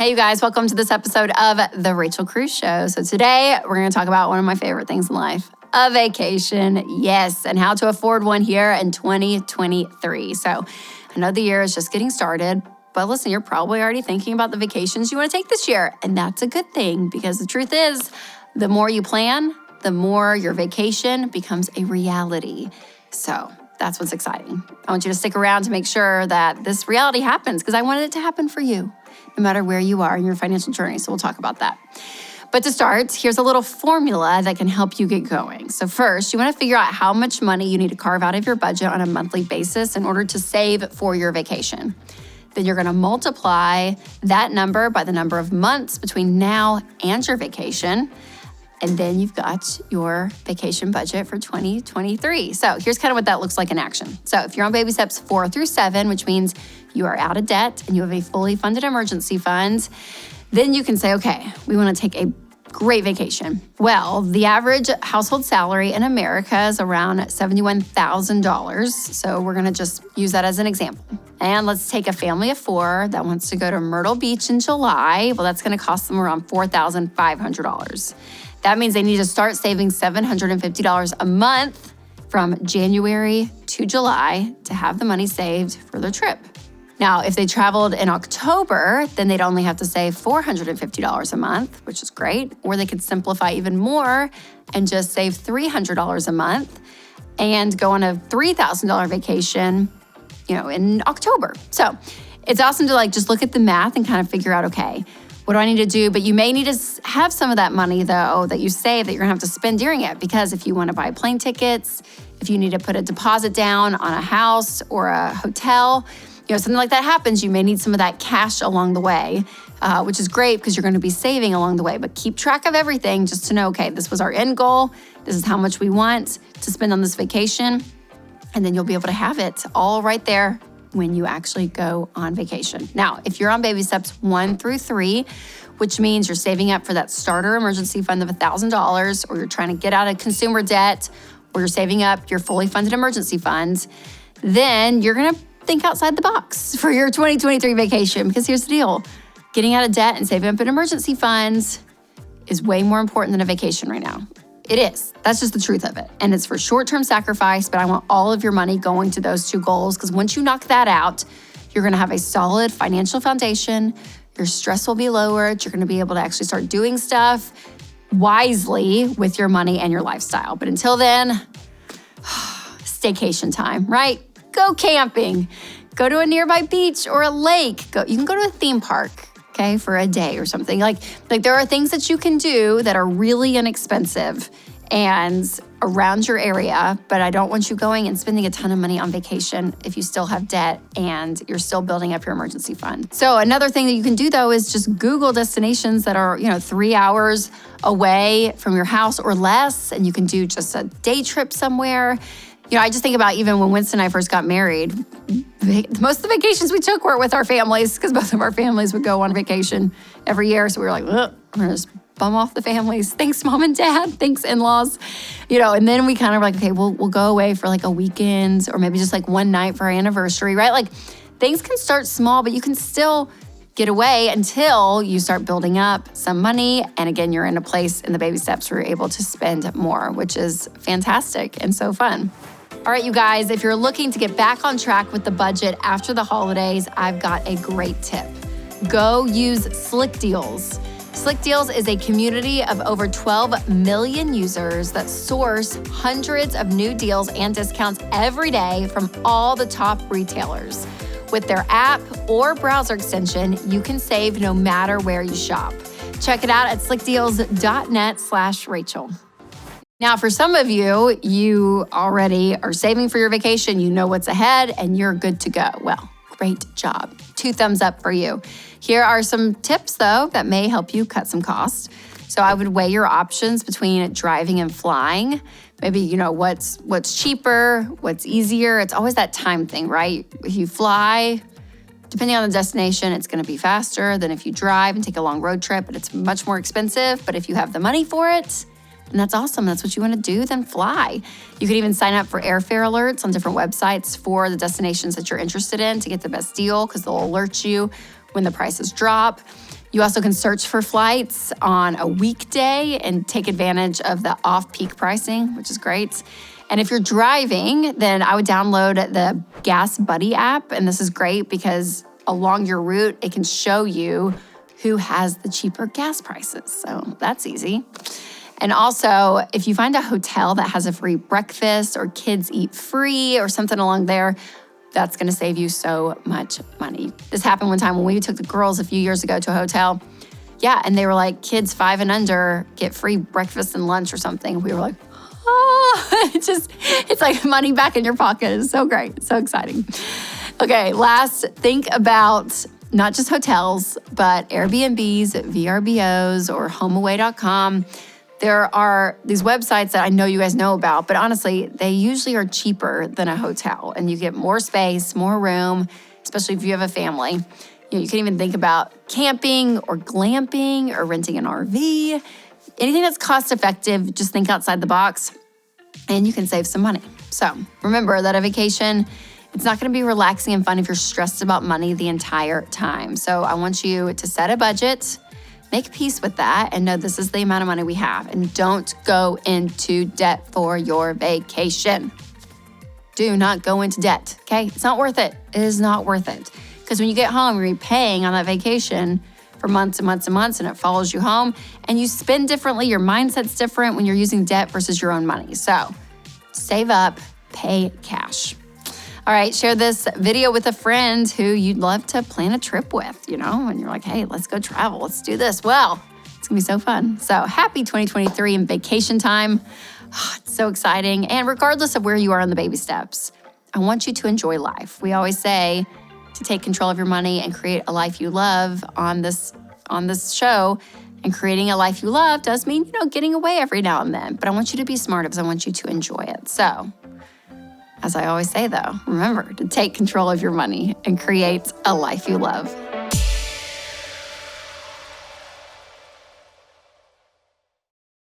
Hey, you guys, welcome to this episode of The Rachel Cruze Show. So today we're going to talk about one of my favorite things in life, a vacation. Yes, and how to afford one here in 2023. So I know the year is just getting started, but listen, you're probably already thinking about the vacations you want to take this year. And that's a good thing because the truth is, the more you plan, the more your vacation becomes a reality. So that's what's exciting. I want you to stick around to make sure that this reality happens because I wanted it to happen for you, no matter where you are in your financial journey. So we'll talk about that. But to start, here's a little formula that can help you get going. So first, you want to figure out how much money you need to carve out of your budget on a monthly basis in order to save for your vacation. Then you're going to multiply that number by the number of months between now and your vacation. And then you've got your vacation budget for 2023. So here's kind of what that looks like in action. So if you're on baby steps 4 through 7, which means you are out of debt and you have a fully funded emergency fund, then you can say, okay, we want to take a great vacation. Well, the average household salary in America is around $71,000. So we're going to just use that as an example. And let's take a family of 4 that wants to go to Myrtle Beach in July. Well, that's going to cost them around $4,500. That means they need to start saving $750 a month from January to July to have the money saved for their trip. Now, if they traveled in October, then they'd only have to save $450 a month, which is great. Or they could simplify even more and just save $300 a month and go on a $3,000 vacation, in October. So it's awesome to just look at the math and kind of figure out, okay, what do I need to do? But you may need to have some of that money, though, that you save that you're going to have to spend during it. Because if you want to buy plane tickets, if you need to put a deposit down on a house or a hotel, something like that happens, you may need some of that cash along the way, which is great because you're going to be saving along the way. But keep track of everything just to know, okay, this was our end goal. This is how much we want to spend on this vacation. And then you'll be able to have it all right there when you actually go on vacation. Now, if you're on baby steps 1 through 3, which means you're saving up for that starter emergency fund of $1,000, or you're trying to get out of consumer debt, or you're saving up your fully funded emergency funds, then you're going to think outside the box for your 2023 vacation. Because here's the deal. Getting out of debt and saving up in emergency funds is way more important than a vacation right now. It is. That's just the truth of it. And it's for short-term sacrifice, but I want all of your money going to those 2 goals because once you knock that out, you're going to have a solid financial foundation. Your stress will be lowered. You're going to be able to actually start doing stuff wisely with your money and your lifestyle. But until then, staycation time, right? Go camping. Go to a nearby beach or a lake. You can go to a theme park, okay, for a day or something. Like there are things that you can do that are really inexpensive and around your area, but I don't want you going and spending a ton of money on vacation if you still have debt and you're still building up your emergency fund. So another thing that you can do though is just Google destinations that are, 3 hours away from your house or less, and you can do just a day trip somewhere. I just think about even when Winston and I first got married, most of the vacations we took were with our families because both of our families would go on vacation every year. So we were like, I'm going to just bum off the families. Thanks, mom and dad. Thanks, in-laws. And then we kind of were like, okay, we'll go away for a weekend or maybe just one night for our anniversary, right? Things can start small, but you can still get away until you start building up some money. And again, you're in a place in the baby steps where you're able to spend more, which is fantastic and so fun. All right, you guys, if you're looking to get back on track with the budget after the holidays, I've got a great tip. Go use Slick Deals. Slick Deals is a community of over 12 million users that source hundreds of new deals and discounts every day from all the top retailers. With their app or browser extension, you can save no matter where you shop. Check it out at slickdeals.net/Rachel. Now, for some of you, you already are saving for your vacation, you know what's ahead, and you're good to go. Well, great job. 2 thumbs up for you. Here are some tips, though, that may help you cut some costs. So I would weigh your options between driving and flying. Maybe, what's cheaper, what's easier. It's always that time thing, right? If you fly, depending on the destination, it's going to be faster than if you drive and take a long road trip, but it's much more expensive. But if you have the money for it, and that's awesome. That's what you want to do, then fly. You could even sign up for airfare alerts on different websites for the destinations that you're interested in to get the best deal because they'll alert you when the prices drop. You also can search for flights on a weekday and take advantage of the off-peak pricing, which is great. And if you're driving, then I would download the Gas Buddy app. And this is great because along your route, it can show you who has the cheaper gas prices. So that's easy. And also, if you find a hotel that has a free breakfast or kids eat free or something along there, that's gonna save you so much money. This happened one time when we took the girls a few years ago to a hotel. Yeah, and they were like, kids 5 and under get free breakfast and lunch or something. We were like, oh, it's like money back in your pocket. It's so great, so exciting. Okay, last, think about not just hotels, but Airbnbs, VRBOs, or HomeAway.com. There are these websites that I know you guys know about, but honestly, they usually are cheaper than a hotel, and you get more space, more room, especially if you have a family. You can even think about camping or glamping or renting an RV. Anything that's cost effective, just think outside the box, and you can save some money. So remember that a vacation, it's not gonna be relaxing and fun if you're stressed about money the entire time. So I want you to set a budget, make peace with that, and know this is the amount of money we have. And don't go into debt for your vacation. Do not go into debt, okay? It's not worth it. It is not worth it. Because when you get home, you're paying on that vacation for months and months and months, and it follows you home, and you spend differently. Your mindset's different when you're using debt versus your own money. So save up, pay cash. All right, share this video with a friend who you'd love to plan a trip with, and you're like, hey, let's go travel. Let's do this. Well, it's gonna be so fun. So happy 2023 and vacation time. Oh, it's so exciting. And regardless of where you are on the baby steps, I want you to enjoy life. We always say to take control of your money and create a life you love on this show. And creating a life you love does mean, getting away every now and then. But I want you to be smart because I want you to enjoy it. So, as I always say though, remember to take control of your money and create a life you love.